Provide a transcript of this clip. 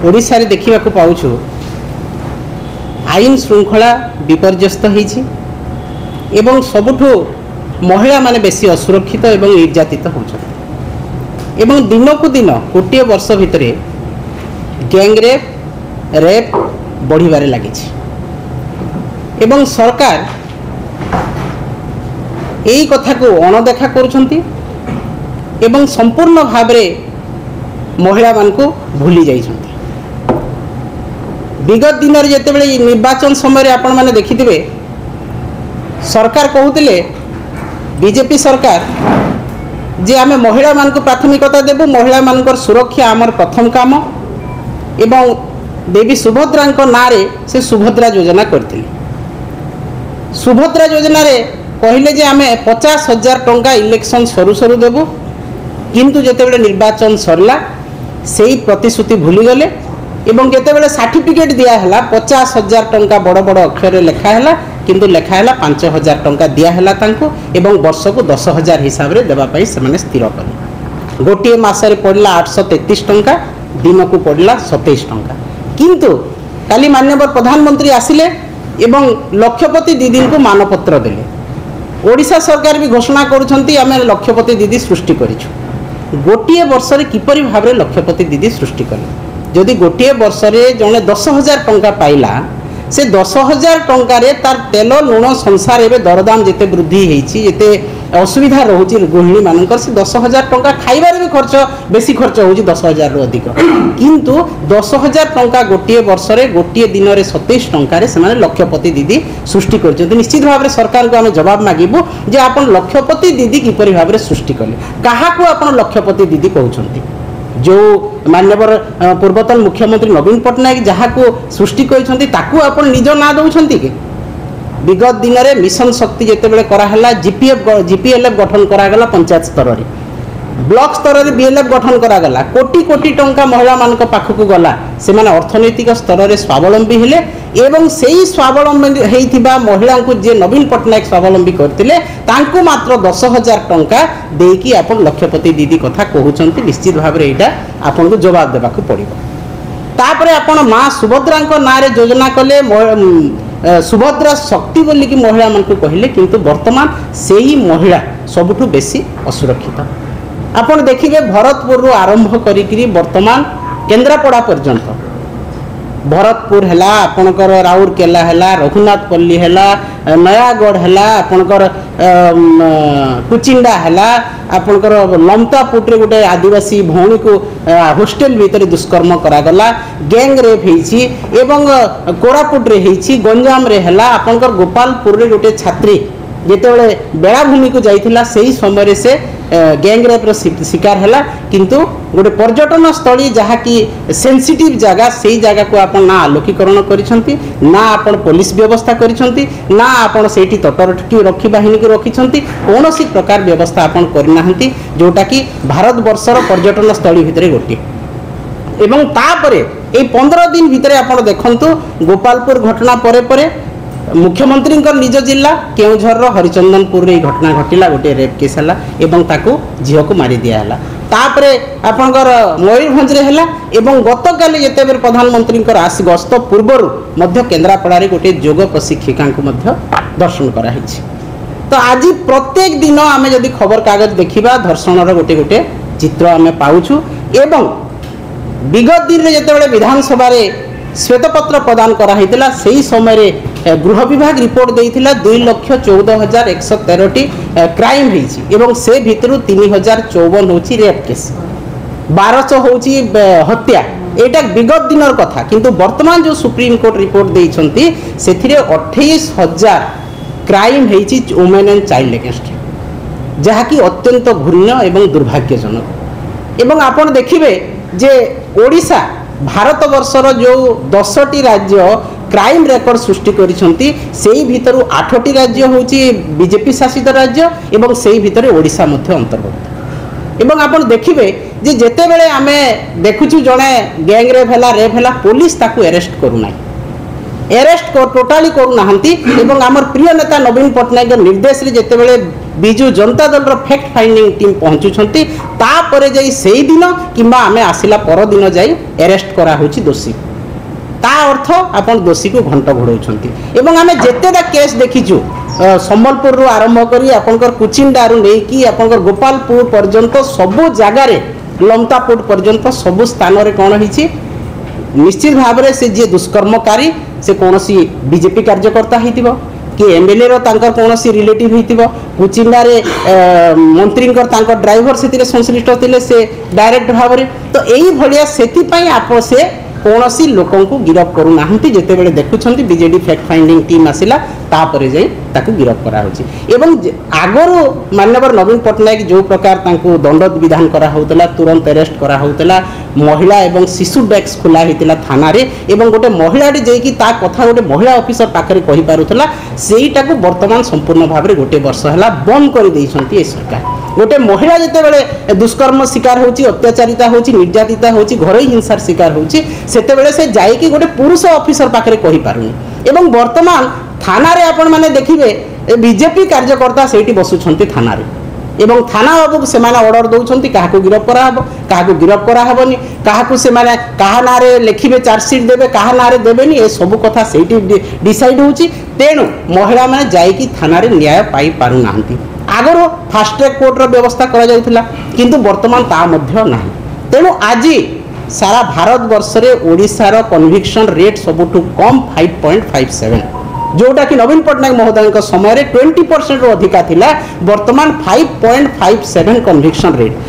ओडिशा रे देखिबा को पाउछु आईन श्रृंखला विपर्यस्त होईछि एवं सबुठु महिला माने बेसी असुरक्षित एवं निर्यातित होउछथि एवं दिन को दिन गोटे वर्ष भितरे गैंग रेप बढ़िबारे लागिछि एवं सरकार यही कथा को अणदेखा करुछंती एवं संपूर्ण भावरे महिला मान को भूली जाइछंती। विगत दिन में जितेबाला निर्वाचन समय आपण मैंने देखिथिबे सरकार कहूतिले बीजेपी सरकार जे आमे महिला मान को प्राथमिकता देबु महिला मान सुरक्षा आमर प्रथम काम एवं देवी सुभद्रा नारे से सुभद्रा योजना करथिले। सुभद्रा योजना रे कहले जे आमे 50,000 टंका इलेक्शन सरू सरू देबु किंतु जितेबाला निर्वाचन सरला सेही प्रतिश्रुति भूली गले एवं जितेबाला सर्टिफिकेट दिया हला 50,000 टंका बड़ बड़ अक्षर लिखा हला किंतु लिखा हला 5,000 टंका दिया हला तांको एवं वर्ष को 10,000 हिसाब रे देबा पई से माने स्थिर कले। गोटे मासरे पड़ला 833 टंका दिन को पड़ला 27 टंका किंतु काली माननीय प्रधानमंत्री आसिले एवं लक्षपति दीदी को मानपत्र देले। ओडिशा सरकार भी घोषणा करुछंती आमे लक्षपति दीदी सृष्टि करिछु। गोटे वर्ष रे किपरि भाबरे लक्षपति दीदी सृष्टि कले जदि गोटे वर्ष रे जने 10,000 टंका पाइला से 10,000 टंकार तार तेल लुण संसार एवं दरदाम जिते वृद्धि होती जिते असुविधा रोचे गृहिणी मानकर से 10,000 टंका खाइबार भी खर्च बेसी खर्च हो 10,000 रु अधिक किंतु 10,000 टंका गोटे वर्ष रे गोटे दिन में 27 टंकार से लक्षपति दीदी सृष्टि कर निश्चित भाव में सरकार को आम जवाब मागिबू जे आप लक्षपति दीदी किपरि भाव में सृष्टि कले क्या आप लक्षपति दीदी कहते जो माननीय पूर्वतन मुख्यमंत्री नवीन पट्टनायक जहाँ को सृष्टि करछंती ताकू आपण निज ना दउछंती के विगत दिन में मिशन शक्ति जितेबाला कराला जीपीएलएफ गठन करागला पंचायत स्तर रे ब्लॉक स्तर रे बीएलएफ गठन करागला कोटी कोटी टंका महिला मान पाखक गला से माने अर्थनैतिक स्तर रे स्वावलंबी हेले एवं सेही स्वावलंबी हेइथिबा महिला को जे नवीन पट्टनायक स्वावलंबी करथिले तांको मात्र 10,000 टंका देकी आपण लक्षपति दीदी कथा कहउचंती निश्चित भाव रे एटा आपण को जवाब देबा को पड़िबो। तापरे आपण मां सुभद्रा नारे योजना कले सुभद्रा शक्ति बोली कि महिला मान को कहले किंतु वर्तमान सेही महिला सबुठु बेसी असुरक्षित आपण देखिबे भरतपुर रु आरंभ करी वर्तमान केन्द्रापड़ा पर्यंत भरतपुर है आपणकर राउरकेला है रघुनाथपल्ली है नयागढ़ है आपणकर कुचिंडा है आपणकर लमतापुट गोटे आदिवासी भौणी को होस्टेल भीतर दुष्कर्म करागला गैंग रेप होईछि एवं कोरापुट रे होईछि गंजाम रे है आपणकर गोपालपुर रे गोटे छात्री जितेबाला बेलाभूमि को जाइथिला सेही समय से गैंग रेप शिकार है किंतु गोटे पर्यटन स्थली जहाँ की सेंसिटिव जगह से जगह को आप ना आलोकीकरण करिसंती ना आपण पुलिस व्यवस्था करिसंती ना आपण सेठी तटरक्षी रक्षी बाहिनी को रखिसंती कौन सी प्रकार व्यवस्था आपण करनाहंती जोटा कि भारत वर्षर पर्यटन स्थली भितरे गोटे एवं तापरे ए 15 दिन भितरे आपण देखंतु गोपालपुर घटना परे परे मुख्यमंत्री निज जिला केउझर हरिचंदनपुर रे घटना घटिला गोटे रेप केस है एवं ताकू झील को मारी दिया है तापरे आपणकर मयूरभंज रे है एवं गतकाली जिते प्रधानमंत्री आस गस्त पूर्वर केन्द्रापड़ा रे गोटे योग प्रशिक्षिका को दर्शन कराई। तो आज प्रत्येक दिन आम जदि खबर कागज देखा धर्षण गोटे गोटे चित्र आम पाऊछु एवं विगत दिन में जिते विधानसभा श्वेतपत्र प्रदान कराइला से समय गृह विभाग रिपोर्ट देइथिला 2,14,113 क्राइम होईछि एवं से भितरु 3,054 होछि रेप केस 1200 होछि हत्या एटा विगत दिनर कथा किंतु वर्तमान जो सुप्रीम कोर्ट रिपोर्ट देइछंती सेथिरे 28,000 क्राइम होईछि वुमेन एंड चाइल्ड अगेंस्ट जहा कि अत्यंत घृण्य एवं दुर्भाग्यजनक एवं आपण देखिबे जे ओडिशा भारत वर्षर जो 10टी राज्य क्राइम रेकर्ड सृष्टि करिसंती सेही भितरु 8टी राज्य होची बीजेपी शासित राज्य एवं सेही भितरे ओडिशा मध्य अंतर्गत एवं आपण देखिबे जे जेते बेले आमे देखुछु जणे गैंग रेप हैला पुलिस ताकू अरेस्ट करू नाही अरेस्ट टोटाली करू नाहंती एवं हमर प्रिय नेता नवीन पट्टनायक निर्देश रे जेते बेले Biju Janata Dal fact finding team पहुँचुंट तापर जाई से दिन कि आम आसला पर दिन जाई अरेस्ट करा होची दोषी ता अर्थ आपण दोषी को घंट घोड़ाउछंती आम जेतेटा केस देखीचु सम्बलपुर रु आरंभ करी आपनकर कुचिंडारू नहीं कि आपनकर गोपालपुर पर्यंत सबु जगार लमतापुर पर्यंत सबु स्थान रे कौन होईछि निश्चित भाव में से जे दुष्कर्मकारी से कौन सी बीजेपी कार्यकर्ता होइतिबो कि एमएलए रो तांकर कौन सी रिलेटिव होइतिबो कुचिंडा रे मंत्री तांकर ड्राइवर से संश्लिष्ट थिले से डायरेक्ट भाव में तो यही भलिया सेति पई आप से कौन सी लोक गिरफ करूना जिते देखुं बीजेडी फैक्ट फाइंडिंग टीम आसला तापर जाई ताकू गिरफ करा होची एवं आगर माननीय नवीन पट्टनायक जो प्रकार तांकू दंड विधान करा होतला तुरंत अरेस्ट करा होतला महिला एवं शिशु डेस्क खोला होता थाना रे एवं गोटे महिलाटी जाइकी ता कथा गोटे महिला ऑफिसर पाखरे कहि पारुथला सेईटाकू वर्तमान संपूर्ण भाव में गोटे वर्ष है बंद कर देइछंती ए सरकार गोटे महिला जिते दुष्कर्म शिकार होची अत्याचारिता होची निर्यातिता होची घरोई हिंसार शिकार होची सेतेबेले से जाइकी गोटे पुरुष ऑफिसर पाखरे कहि पारुनी एवं वर्तमान थाना रे आपण माने देखिबे बीजेपी कार्यकर्ता सेठी बसुछंती थाना रे एवं थाना बाबू से ऑर्डर दौरान क्या गिरफ कराब क्या गिरफ कराबनी क्या से क्या ना लिखे चार्जसीट देवे क्या ना देवेनि ए सब कथा से डिसाइड होची तेणु महिला मैंने जाइकी थाना रे न्याय पाई पारु नाहंती आगर फास्ट ट्रैक कोर्टर व्यवस्था करा जाउथला किंतु वर्तमान ता मध्य नाही तेणु आज सारा भारत वर्ष रे ओडिशार कन्विक्शन रेट सबुठु कम 5.57 जोटा कि नवीन पट्टनायक महोदय समय 20% अधिका थिला वर्तमान 5.57 कन्विक्शन रेट।